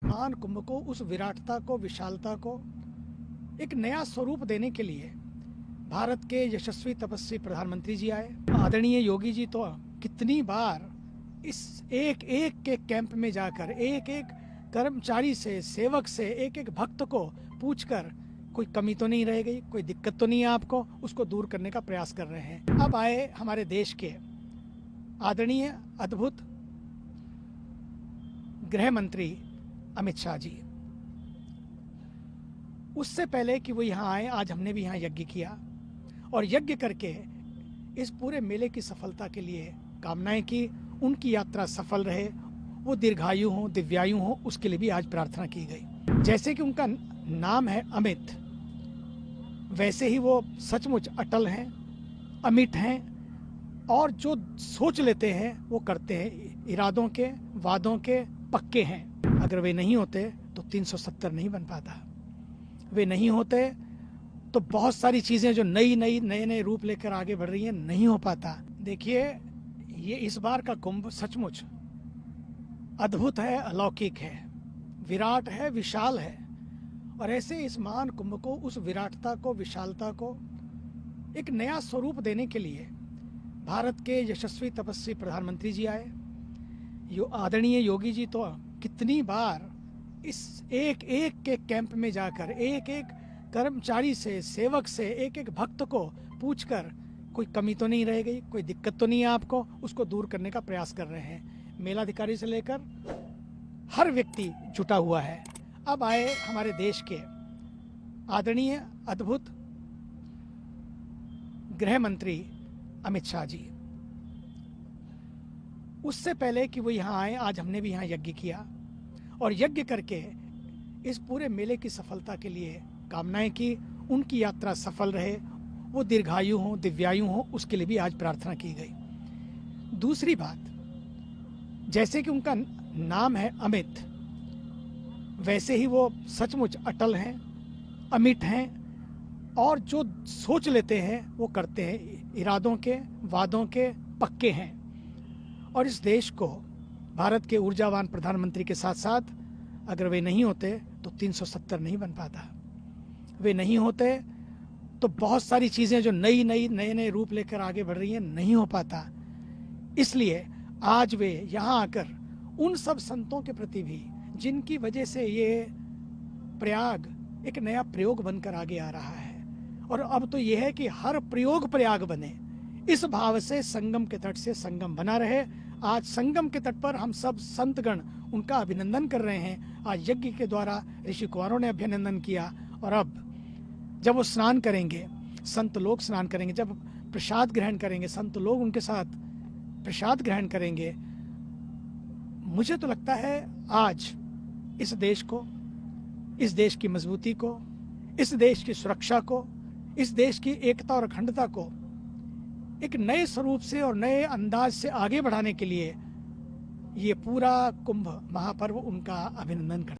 महान कुंभ को, उस विराटता को, विशालता को एक नया स्वरूप देने के लिए भारत के यशस्वी तपस्वी प्रधानमंत्री जी आए। आदरणीय योगी जी तो कितनी बार इस एक एक के कैंप में जाकर एक एक कर्मचारी से, सेवक से, एक एक भक्त को पूछकर कोई कमी तो नहीं रह गई, कोई दिक्कत तो नहीं है आपको, उसको दूर करने का प्रयास कर रहे हैं। अब आए हमारे देश के आदरणीय अद्भुत गृह मंत्री अमित शाह जी। उससे पहले कि वो यहाँ आए, आज हमने भी यहाँ यज्ञ किया और यज्ञ करके इस पूरे मेले की सफलता के लिए कामनाएं की। उनकी यात्रा सफल रहे, वो दीर्घायु हों, दिव्यायु हों, उसके लिए भी आज प्रार्थना की गई। जैसे कि उनका नाम है अमित, वैसे ही वो सचमुच अटल हैं, अमिट हैं और जो सोच लेते हैं वो करते हैं। इरादों के, वादों के पक्के हैं। अगर वे नहीं होते तो 370 नहीं बन पाता। वे नहीं होते तो बहुत सारी चीज़ें जो नए नए रूप लेकर आगे बढ़ रही हैं नहीं हो पाता। देखिए, ये इस बार का कुंभ सचमुच अद्भुत है, अलौकिक है, विराट है, विशाल है। और ऐसे इस महान कुंभ को, उस विराटता को, विशालता को एक नया स्वरूप देने के लिए भारत के यशस्वी तपस्वी प्रधानमंत्री जी आए। आदरणीय योगी जी तो कितनी बार इस एक एक के कैंप में जाकर एक एक कर्मचारी से, सेवक से, एक एक भक्त को पूछकर कोई कमी तो नहीं रह गई, कोई दिक्कत तो नहीं है आपको, उसको दूर करने का प्रयास कर रहे हैं। मेलाधिकारी से लेकर हर व्यक्ति जुटा हुआ है। अब आए हमारे देश के आदरणीय अद्भुत गृह मंत्री अमित शाह जी। उससे पहले कि वो यहाँ आए, आज हमने भी यहाँ यज्ञ किया और यज्ञ करके इस पूरे मेले की सफलता के लिए कामनाएं की। उनकी यात्रा सफल रहे, वो दीर्घायु हों, दिव्यायु हों, उसके लिए भी आज प्रार्थना की गई। दूसरी बात, जैसे कि उनका नाम है अमित, वैसे ही वो सचमुच अटल हैं, अमिट हैं और जो सोच लेते हैं वो करते हैं। इरादों के, वादों के पक्के हैं। और इस देश को, भारत के ऊर्जावान प्रधानमंत्री के साथ साथ अगर वे नहीं होते तो 370 नहीं बन पाता। वे नहीं होते तो बहुत सारी चीज़ें जो नए रूप लेकर आगे बढ़ रही हैं नहीं हो पाता। इसलिए आज वे यहाँ आकर उन सब संतों के प्रति भी, जिनकी वजह से ये प्रयाग एक नया प्रयोग बनकर आगे आ रहा है और अब तो ये है कि हर प्रयोग प्रयाग बने, इस भाव से संगम के तट से संगम बना रहे। आज संगम के तट पर हम सब संतगण उनका अभिनंदन कर रहे हैं। आज यज्ञ के द्वारा ऋषि कुंवरों ने अभिनंदन किया और अब जब वो स्नान करेंगे, संत लोग स्नान करेंगे, जब प्रसाद ग्रहण करेंगे, संत लोग उनके साथ प्रसाद ग्रहण करेंगे। मुझे तो लगता है आज इस देश को, इस देश की मजबूती को, इस देश की सुरक्षा को, इस देश की एकता और अखंडता को एक नए स्वरूप से और नए अंदाज से आगे बढ़ाने के लिए ये पूरा कुंभ महापर्व उनका अभिनंदन करता है।